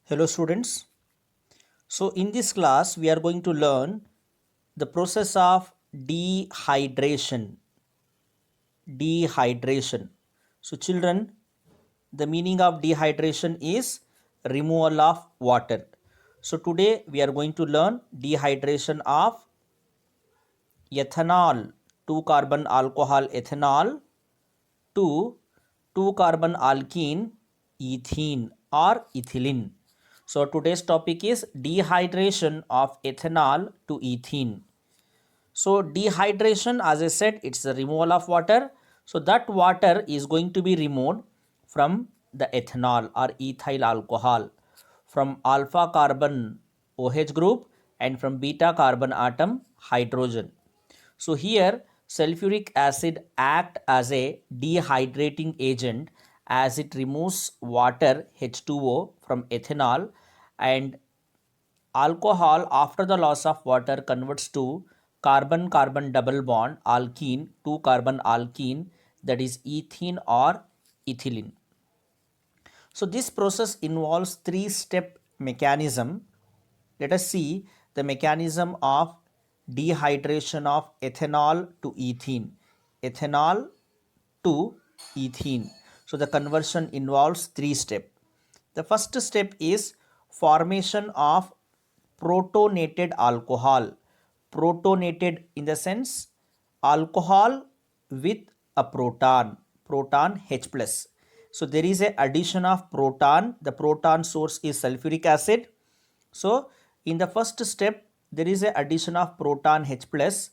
Hello students. So in this class we are going to learn the process of dehydration. Dehydration. So children, the meaning of dehydration is removal of water. So today we are going to learn dehydration of ethanol, 2 carbon alcohol ethanol to 2 carbon alkene ethene or ethylene. So today's topic is dehydration of ethanol to ethene. So dehydration, as I said, it's the removal of water. So that water is going to be removed from the ethanol or ethyl alcohol from alpha carbon OH group and from beta carbon atom hydrogen. So here sulfuric acid act as a dehydrating agent as it removes water H2O from ethanol, and alcohol after the loss of water converts to carbon carbon double bond alkene, 2 carbon alkene, that is ethene or ethylene. So this process involves three-step mechanism. Let us see the mechanism of dehydration of ethanol to ethene. Ethanol to ethene. So the conversion involves three steps. The first step is formation of protonated alcohol. Protonated in the sense alcohol with a proton H plus. So there is a addition of proton. The proton source is sulfuric acid. So in the first step there is a addition of proton H plus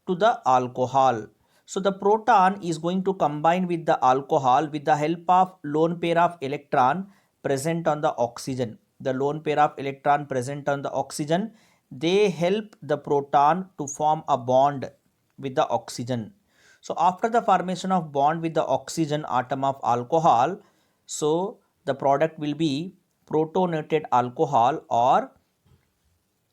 to the alcohol. So the proton is going to combine with the alcohol with the help of lone pair of electron present on the oxygen. The lone pair of electron present on the oxygen, they help the proton to form a bond with the oxygen. So after the formation of bond with the oxygen atom of alcohol, so the product will be protonated alcohol, or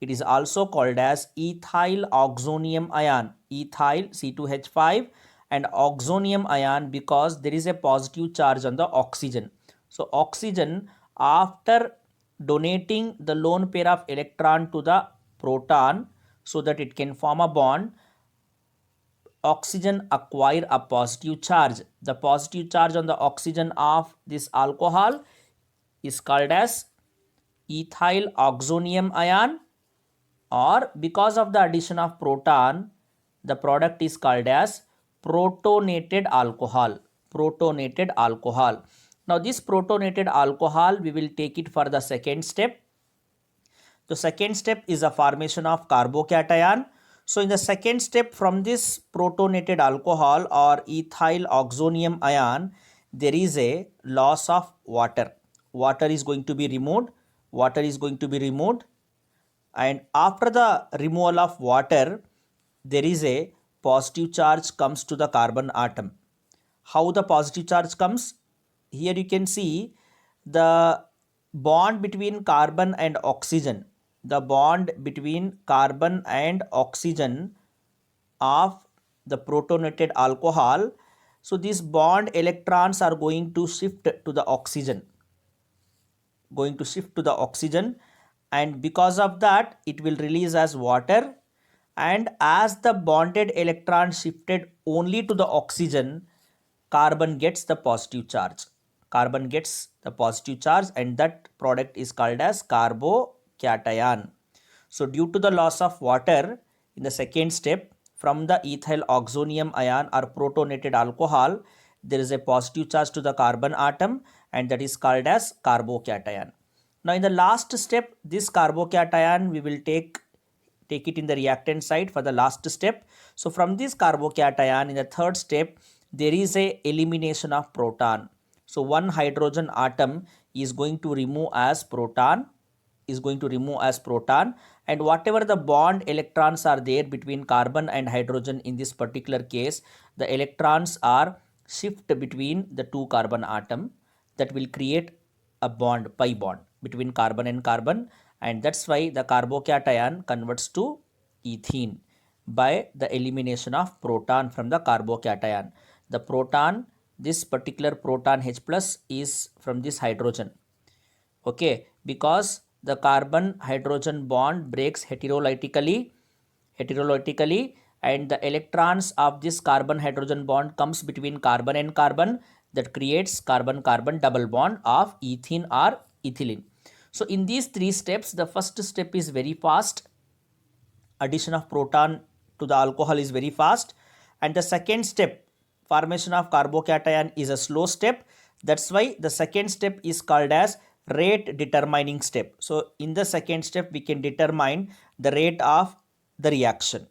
it is also called as ethyl oxonium ion, ethyl C2H5 and oxonium ion, because there is a positive charge on the oxygen. So oxygen, after donating the lone pair of electron to the proton so that it can form a bond, oxygen acquire a positive charge. The positive charge on the oxygen of this alcohol is called as ethyl oxonium ion, or because of the addition of proton, the product is called as protonated alcohol. Protonated alcohol. Now this protonated alcohol, we will take it for the second step. The second step is the formation of carbocation. So in the second step, from this protonated alcohol or ethyl oxonium ion, there is a loss of water. Water is going to be removed. Water is going to be removed, and after the removal of water there is a positive charge comes to the carbon atom. How the positive charge comes? Here you can see the bond between carbon and oxygen. The bond between carbon and oxygen of the protonated alcohol. So these bond electrons are going to shift to the oxygen, and because of that it will release as water, and as the bonded electron shifted only to the oxygen, carbon gets the positive charge. And that product is called as carbocation. So due to the loss of water in the second step, from the ethyl oxonium ion or protonated alcohol, there is a positive charge to the carbon atom, and that is called as carbocation. Now in the last step, this carbocation we will take it in the reactant side for the last step. So from this carbocation, in the third step, there is a elimination of proton. So one hydrogen atom is going to remove as proton, and whatever the bond electrons are there between carbon and hydrogen, in this particular case the electrons are shift between the two carbon atom, that will create a bond, pi bond between carbon and carbon, and that's why the carbocation converts to ethene by the elimination of proton from the carbocation. This particular proton H plus is from this hydrogen. Okay, because the carbon hydrogen bond breaks heterolytically, and the electrons of this carbon hydrogen bond comes between carbon and carbon, that creates carbon carbon double bond of ethene or ethylene. So in these three steps, the first step is very fast, addition of proton to the alcohol is very fast, and the second step, formation of carbocation, is a slow step. That's why the second step is called as rate determining step. So in the second step we can determine the rate of the reaction.